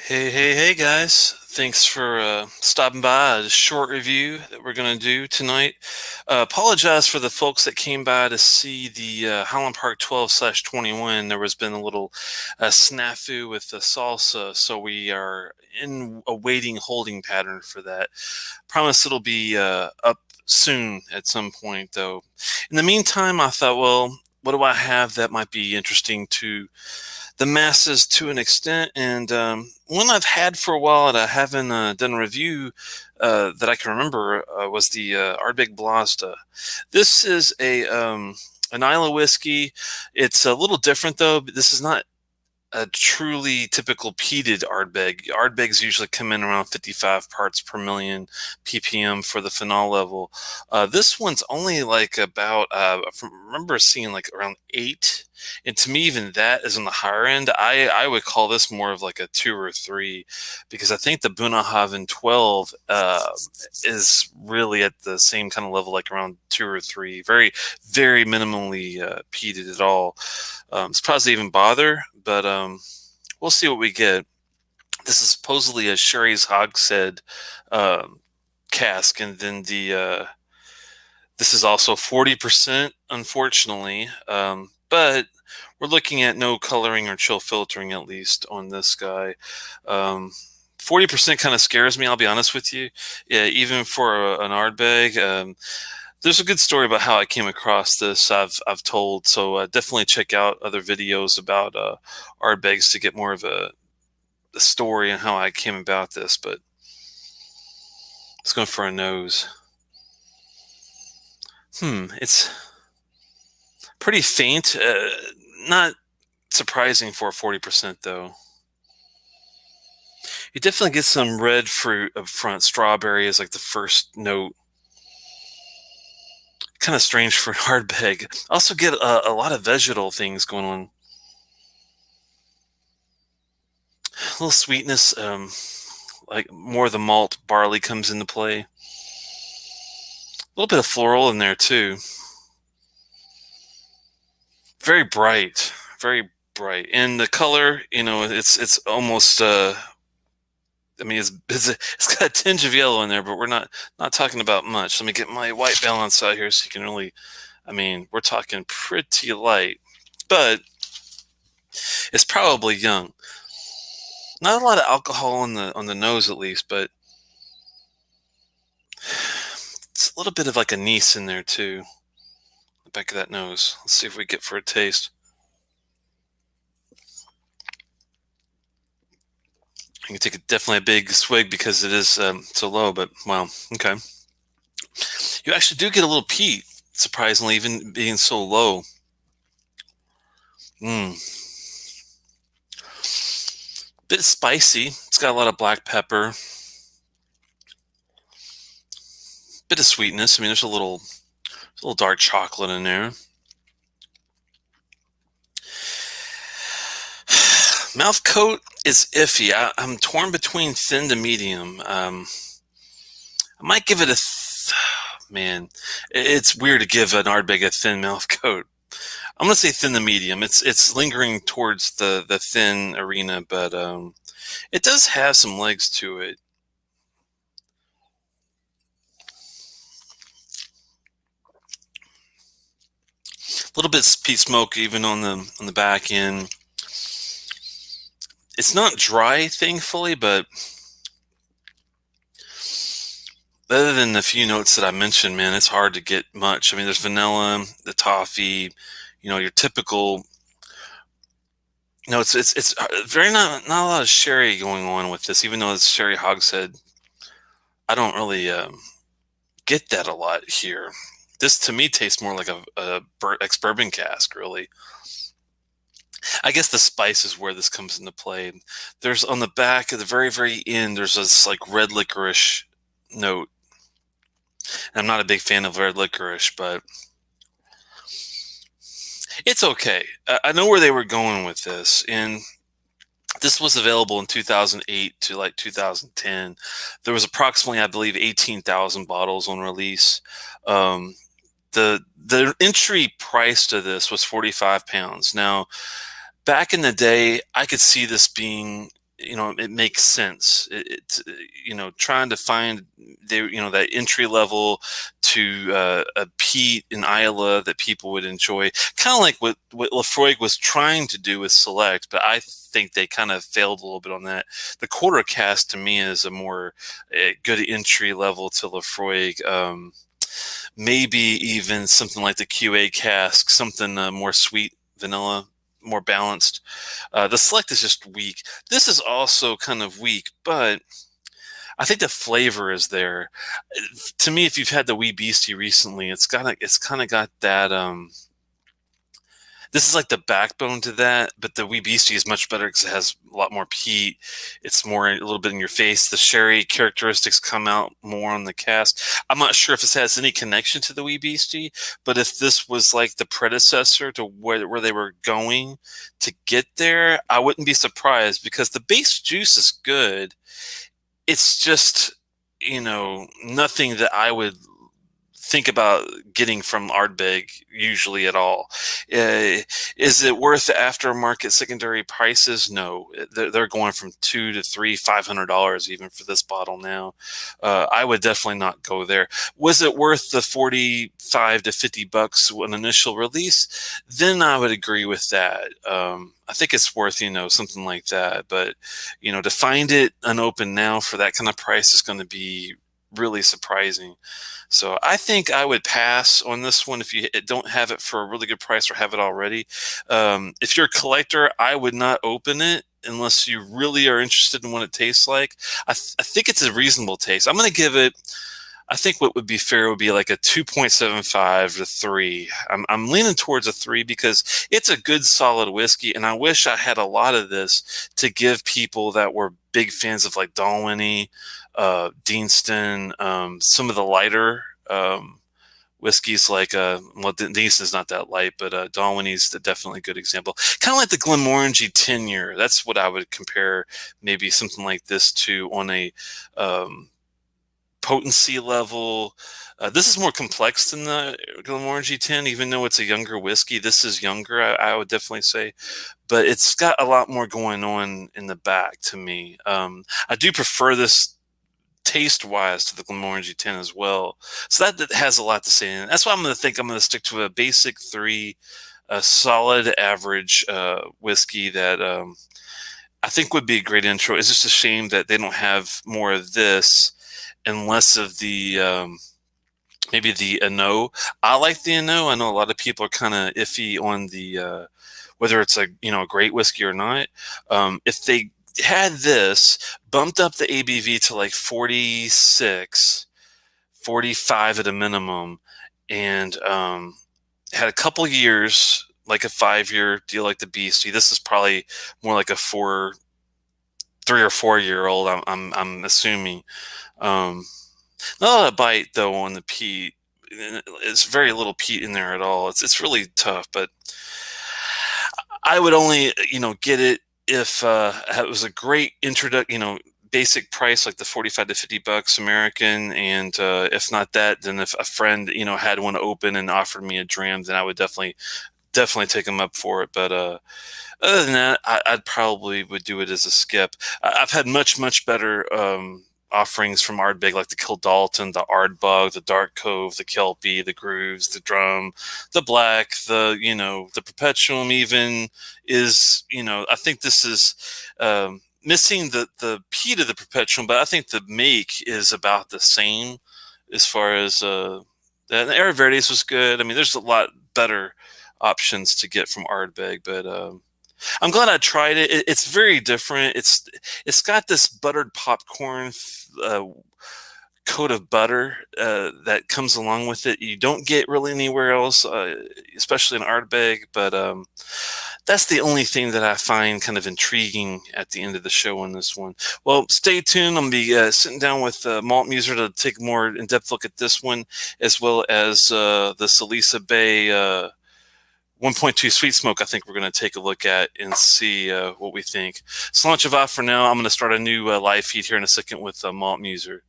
Hey, guys. Thanks for stopping by. A short review that we're going to do tonight. Apologize for the folks that came by to see the Highland Park 12/21. There was been a little snafu with the salsa, so we are in a waiting holding pattern for that. Promise it'll be up soon at some point, though. In the meantime, I thought, well, what do I have that might be interesting to the masses to an extent? And one I've had for a while that I haven't done a review that I can remember was the Ardbeg Blasda. This is an Isla whiskey. It's a little different though. But this is not a truly typical peated Ardbeg. Ardbegs usually come in around 55 parts per million ppm for the phenol level. This one's only like about, remember seeing like around 8. And to me, even that is on the higher end. I would call this more of like a 2 or 3, because I think the Bunnahabhain 12 is really at the same kind of level, like around 2 or 3. Very, very minimally peated at all. Surprised they even bother, but we'll see what we get. This is supposedly a Sherry's Hogshead cask, and then the this is also 40%, unfortunately, but we're looking at no coloring or chill filtering, at least on this guy. 40% kind of scares me, I'll be honest with you. Yeah, even for an Ardbeg. There's a good story about how I came across this. I've told, so definitely check out other videos about Ardbegs to get more of a story on how I came about this. But let's go for a nose. It's pretty faint. Not surprising for 40% though. You definitely get some red fruit up front. Strawberry is like the first note. Kind of strange for an Ardbeg. Also get a lot of vegetal things going on. A little sweetness, like more of the malt barley comes into play. A little bit of floral in there too. Very bright, very bright, and the color, it's almost. I mean, it's got a tinge of yellow in there, but we're not talking about much. Let me get my white balance out here so you can really. I mean, we're talking pretty light, but it's probably young. Not a lot of alcohol on the nose, at least, but it's a little bit of like anise in there too. The back of that nose. Let's see if we get for a taste. You can take definitely a big swig because it is so low, but wow, okay. You actually do get a little peat, surprisingly, even being so low. Mmm. Bit spicy. It's got a lot of black pepper. Bit of sweetness. I mean, there's a little dark chocolate in there. Mouth coat is iffy. I'm torn between thin to medium. I might give it a man. It's weird to give an Ardbeg a thin mouth coat. I'm gonna say thin to medium. It's lingering towards the thin arena, but it does have some legs to it. A little bit peat smoke even on the back end. It's not dry, thankfully, but other than the few notes that I mentioned, man, it's hard to get much. I mean, there's vanilla, the toffee, your typical. It's very not a lot of sherry going on with this, even though it's sherry hogshead. I don't really get that a lot here. This to me tastes more like a ex-bourbon cask, really. I guess the spice is where this comes into play. There's on the back at the very, very end, there's this like red licorice note. And I'm not a big fan of red licorice, but it's okay. I know where they were going with this, and this was available in 2008 to like 2010. There was approximately, I believe, 18,000 bottles on release. The entry price to this was £45. Now, back in the day, I could see this being it makes sense. Trying to find that entry level to a peat in Isla that people would enjoy, kind of like what Lafroig was trying to do with Select, but I think they kind of failed a little bit on that. The quarter cask to me is a more good entry level to Lafroig. Maybe even something like the QA cask, something more sweet, vanilla, more balanced. The Select is just weak. This is also kind of weak, but I think the flavor is there. To me, if you've had the Wee Beastie recently, it's kind of got that. This is like the backbone to that, but the Wee Beastie is much better because it has a lot more peat. It's more a little bit in your face. The sherry characteristics come out more on the cask. I'm not sure if this has any connection to the Wee Beastie, but if this was like the predecessor to where they were going to get there, I wouldn't be surprised because the base juice is good. It's just, nothing that I would think about getting from Ardbeg usually at all. Is it worth the aftermarket secondary prices? No, they're going from $200 to $300, $500 even for this bottle now. I would definitely not go there. Was it worth the $45 to $50 when initial release? Then I would agree with that. I think it's worth, something like that. But, to find it unopened now for that kind of price is going to be really surprising. So I think I would pass on this one if you don't have it for a really good price or have it already. If you're a collector, I would not open it unless you really are interested in what it tastes like. I think it's a reasonable taste. I'm going to give it, I think what would be fair would be like a 2.75 to 3. I'm leaning towards a 3 because it's a good solid whiskey, and I wish I had a lot of this to give people that were big fans of like Dalwhinnie, Deanston, some of the lighter whiskeys like Deanston's not that light, but Dalwhinnie's definitely a good example. Kind of like the Glenmorangie 10-year. That's what I would compare maybe something like this to on a potency level. This is more complex than the Glenmorangie 10, even though it's a younger whiskey. This is younger, I would definitely say, but it's got a lot more going on in the back to me. I do prefer this taste-wise to the Glenmorangie 10 as well. So that has a lot to say. And that's why I'm going to stick to a basic 3, a solid average whiskey that I think would be a great intro. It's just a shame that they don't have more of this and less of the maybe the Ano. I like the Ano. I know a lot of people are kind of iffy on the whether it's a great whiskey or not. If they had this, bumped up the ABV to like 46, 45 at a minimum, and had a couple years, like a 5-year deal like the Beastie. This is probably more like a 3 or 4-year-old. I'm assuming. Not a bite though on the peat. It's very little peat in there at all. It's really tough, but I would only get it if it was a great introduction, basic price like the 45 to $50 American, and if not that, then if a friend had one open and offered me a dram, then I would definitely take them up for it. But other than that, I'd probably would do it as a skip. I've had much better offerings from Ardbeg, like the Kildalton, the Ardbeg, the Dark Cove, the Kelpie, the Grooves, the Drum, the Black, the Perpetuum even is, I think this is missing the peat of the Perpetuum, but I think the make is about the same as far as the Era Verdes was good. I mean, there's a lot better options to get from Ardbeg, but I'm glad I tried it. It's very different. It's got this buttered popcorn coat of butter that comes along with it. You don't get really anywhere else, especially in Ardbeg. But that's the only thing that I find kind of intriguing at the end of the show on this one. Well, stay tuned. I'm going to be sitting down with Malt Muser to take a more in-depth look at this one, as well as the Salisa Bay 1.2 Sweet Smoke. I think we're going to take a look at and see what we think. So launch of off for now. I'm going to start a new live feed here in a second with Malt Muser.